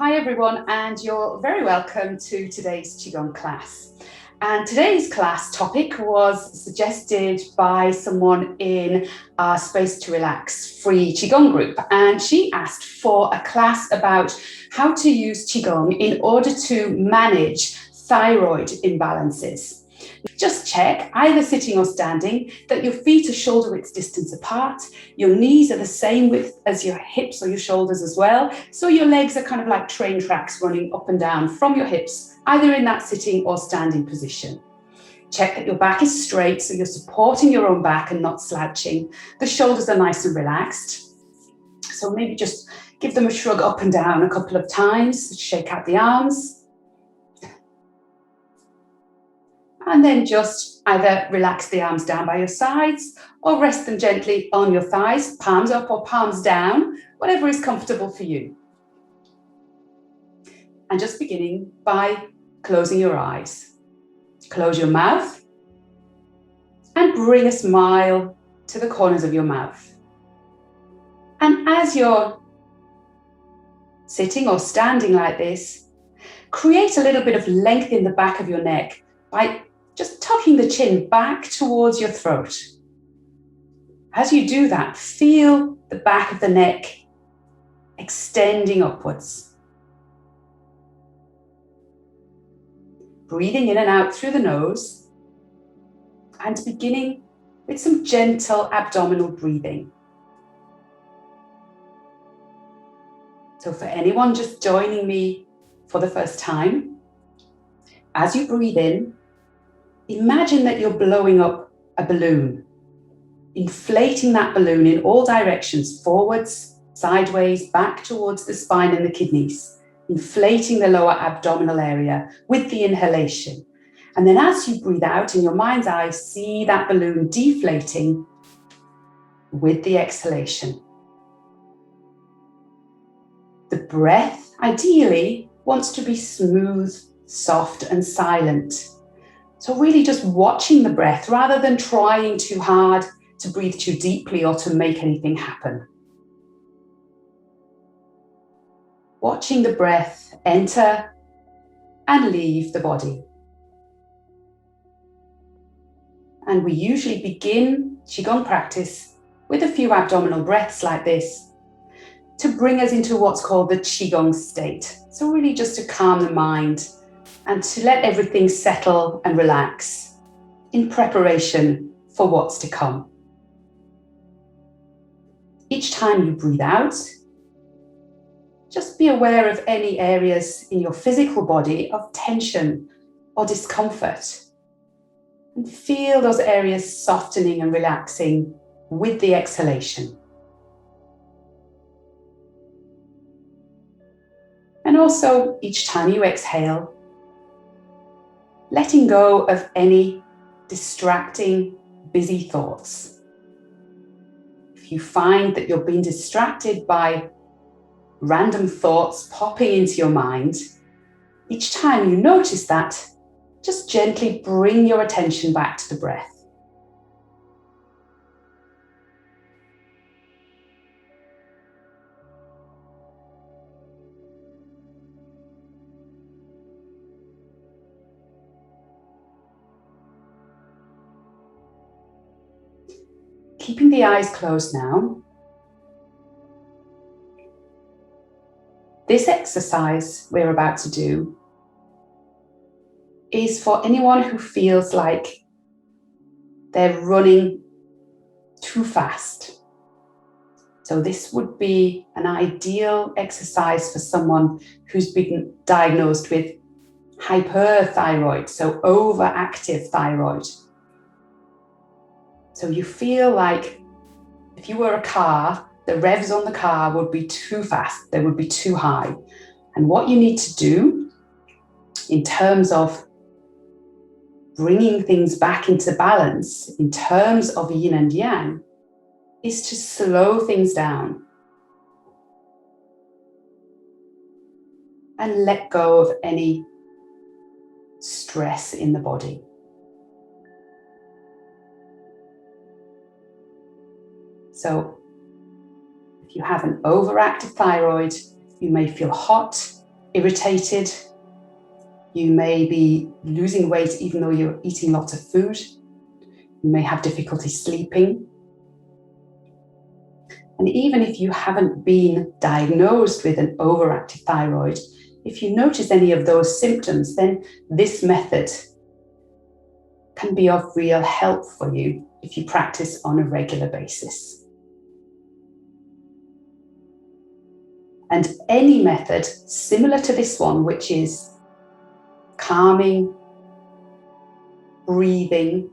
Hi everyone, and you're very welcome to today's Qigong class. And today's class topic was suggested by someone in our Space to Relax free Qigong group. And she asked for a class about how to use Qigong in order to manage thyroid imbalances. Just check, either sitting or standing, that your feet are shoulder width distance apart, your knees are the same width as your hips or your shoulders as well, so your legs are kind of like train tracks running up and down from your hips, either in that sitting or standing position. Check that your back is straight, so you're supporting your own back and not slouching. The shoulders are nice and relaxed. So maybe just give them a shrug up and down a couple of times, shake out the arms. And then just either relax the arms down by your sides or rest them gently on your thighs, palms up or palms down, whatever is comfortable for you. And just beginning by closing your eyes. Close your mouth and bring a smile to the corners of your mouth. And as you're sitting or standing like this, create a little bit of length in the back of your neck by just tucking the chin back towards your throat. As you do that, feel the back of the neck extending upwards. Breathing in and out through the nose, and beginning with some gentle abdominal breathing. So for anyone just joining me for the first time, as you breathe in, imagine that you're blowing up a balloon, inflating that balloon in all directions, forwards, sideways, back towards the spine and the kidneys, inflating the lower abdominal area with the inhalation. And then as you breathe out, in your mind's eye, see that balloon deflating with the exhalation. The breath, ideally, wants to be smooth, soft, and silent. So really just watching the breath rather than trying too hard to breathe too deeply or to make anything happen. Watching the breath enter and leave the body. And we usually begin Qigong practice with a few abdominal breaths like this to bring us into what's called the Qigong state. So really just to calm the mind and to let everything settle and relax in preparation for what's to come. Each time you breathe out, just be aware of any areas in your physical body of tension or discomfort, and feel those areas softening and relaxing with the exhalation. And also, each time you exhale, letting go of any distracting, busy thoughts. If you find that you're being distracted by random thoughts popping into your mind, each time you notice that, just gently bring your attention back to the breath. Keeping the eyes closed now, this exercise we're about to do is for anyone who feels like they're running too fast. So this would be an ideal exercise for someone who's been diagnosed with hyperthyroid, so overactive thyroid. So you feel like if you were a car, the revs on the car would be too fast, they would be too high. And what you need to do in terms of bringing things back into balance, in terms of yin and yang, is to slow things down and let go of any stress in the body. So if you have an overactive thyroid, you may feel hot irritated. You may be losing weight even though you're eating lots of food. You may have difficulty sleeping. And even if you haven't been diagnosed with an overactive thyroid, if you notice any of those symptoms, then this method can be of real help for you if you practice on a regular basis. And any method similar to this one, which is calming, breathing,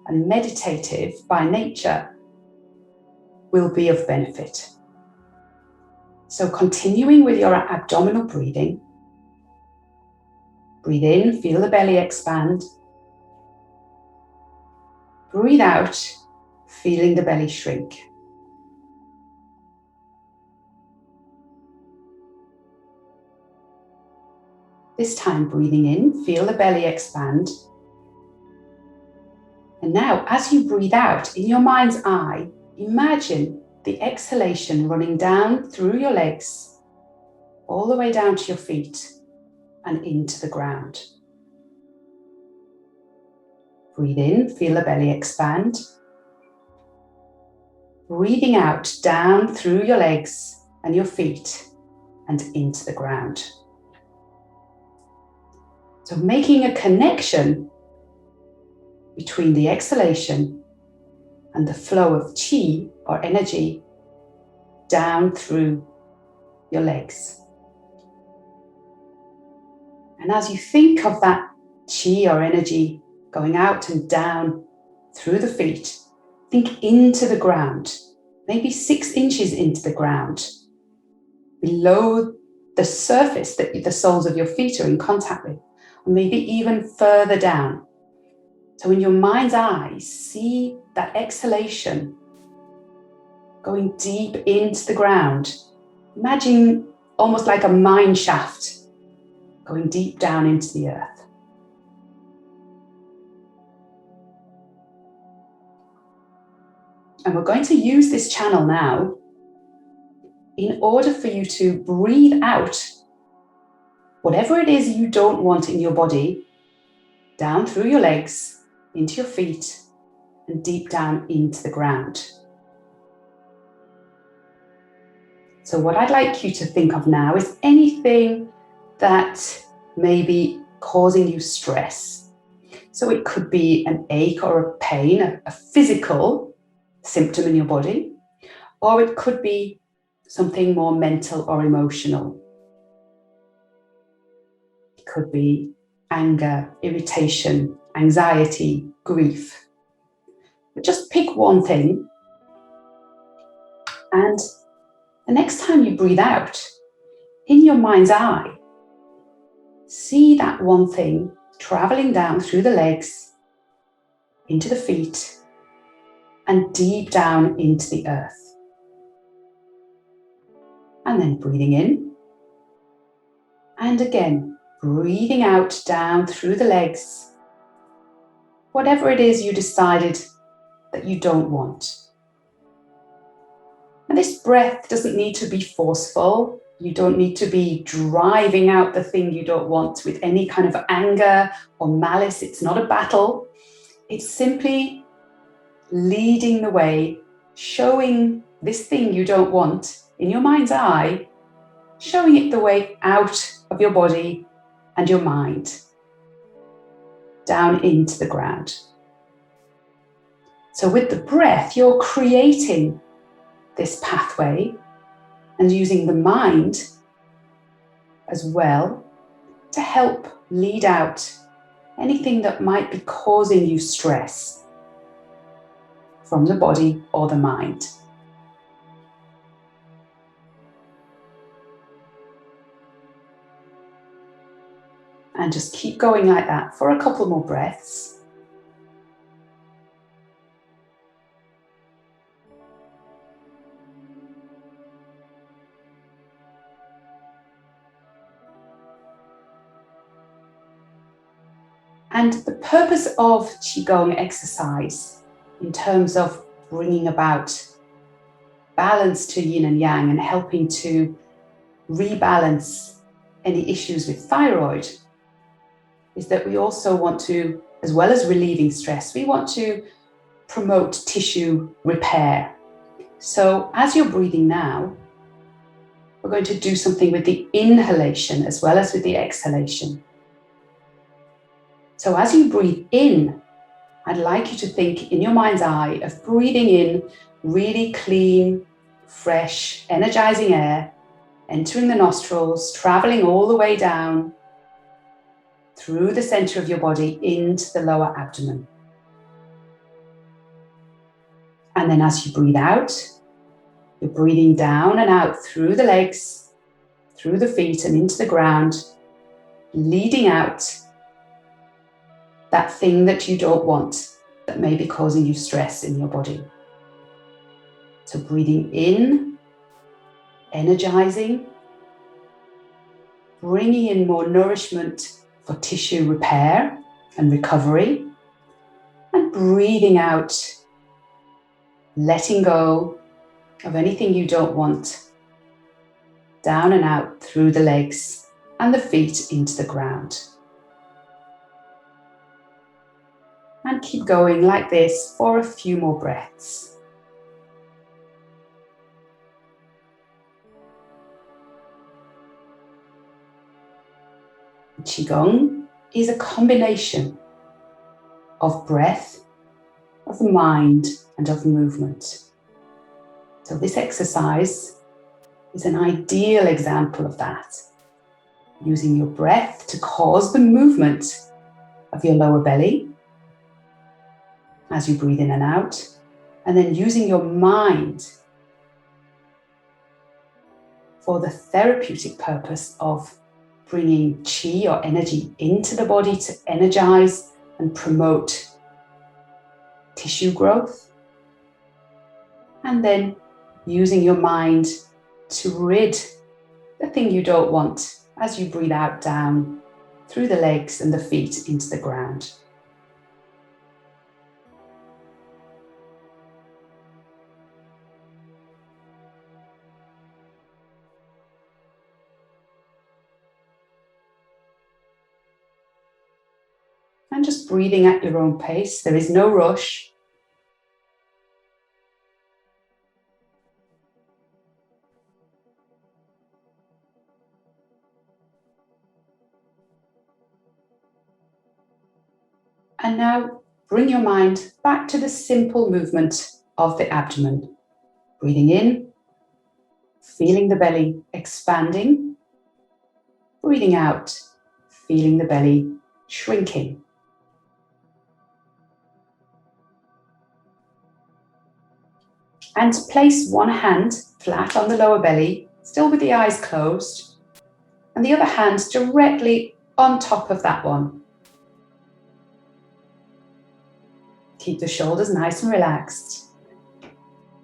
and meditative by nature, will be of benefit. So continuing with your abdominal breathing, breathe in, feel the belly expand. Breathe out, feeling the belly shrink. This time breathing in, feel the belly expand. And now as you breathe out, in your mind's eye, imagine the exhalation running down through your legs, all the way down to your feet and into the ground. Breathe in, feel the belly expand. Breathing out down through your legs and your feet and into the ground. So making a connection between the exhalation and the flow of qi or energy down through your legs. And as you think of that qi or energy going out and down through the feet, think into the ground, maybe 6 inches into the ground, below the surface that the soles of your feet are in contact with, or maybe even further down. So in your mind's eye, see that exhalation going deep into the ground. Imagine almost like a mine shaft going deep down into the earth. And we're going to use this channel now in order for you to breathe out whatever it is you don't want in your body, down through your legs, into your feet, and deep down into the ground. So what I'd like you to think of now is anything that may be causing you stress. So it could be an ache or a pain, a physical symptom in your body, or it could be something more mental or emotional. It could be anger, irritation, anxiety, grief. But just pick one thing, and the next time you breathe out, in your mind's eye, see that one thing traveling down through the legs, into the feet, and deep down into the earth. And then breathing in, and again, breathing out down through the legs, whatever it is you decided that you don't want. And this breath doesn't need to be forceful. You don't need to be driving out the thing you don't want with any kind of anger or malice. It's not a battle. It's simply leading the way, showing this thing you don't want in your mind's eye, showing it the way out of your body and your mind, down into the ground. So with the breath, you're creating this pathway and using the mind as well to help lead out anything that might be causing you stress from the body or the mind. And just keep going like that for a couple more breaths. And the purpose of Qigong exercise in terms of bringing about balance to yin and yang and helping to rebalance any issues with thyroid is that we also want to, as well as relieving stress, we want to promote tissue repair. So as you're breathing now, we're going to do something with the inhalation as well as with the exhalation. So as you breathe in, I'd like you to think in your mind's eye of breathing in really clean, fresh, energizing air, entering the nostrils, traveling all the way down through the center of your body into the lower abdomen. And then as you breathe out, you're breathing down and out through the legs, through the feet and into the ground, leading out that thing that you don't want that may be causing you stress in your body. So breathing in, energizing, bringing in more nourishment for tissue repair and recovery, and breathing out, letting go of anything you don't want, down and out through the legs and the feet into the ground. And keep going like this for a few more breaths. Qigong is a combination of breath, of mind, and of movement. So this exercise is an ideal example of that. Using your breath to cause the movement of your lower belly as you breathe in and out, and then using your mind for the therapeutic purpose of bringing qi or energy into the body to energize and promote tissue growth. And then using your mind to rid the thing you don't want as you breathe out down through the legs and the feet into the ground. And just breathing at your own pace. There is no rush. And now bring your mind back to the simple movement of the abdomen. Breathing in, feeling the belly expanding. Breathing out, feeling the belly shrinking. And place one hand flat on the lower belly, still with the eyes closed, and the other hand directly on top of that one. Keep the shoulders nice and relaxed,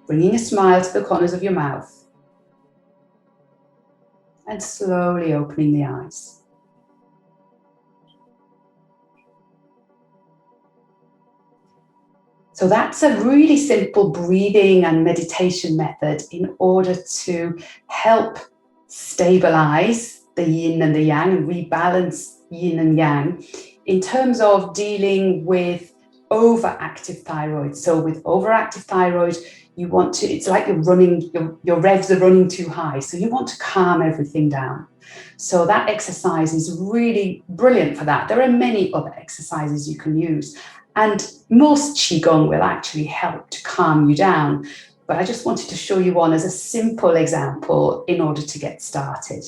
bringing a smile to the corners of your mouth, and slowly opening the eyes. So that's a really simple breathing and meditation method in order to help stabilize the yin and the yang and rebalance yin and yang in terms of dealing with overactive thyroid. So with overactive thyroid, you want to, it's like you're running, your revs are running too high. So you want to calm everything down. So that exercise is really brilliant for that. There are many other exercises you can use. And most Qigong will actually help to calm you down. But I just wanted to show you one as a simple example in order to get started.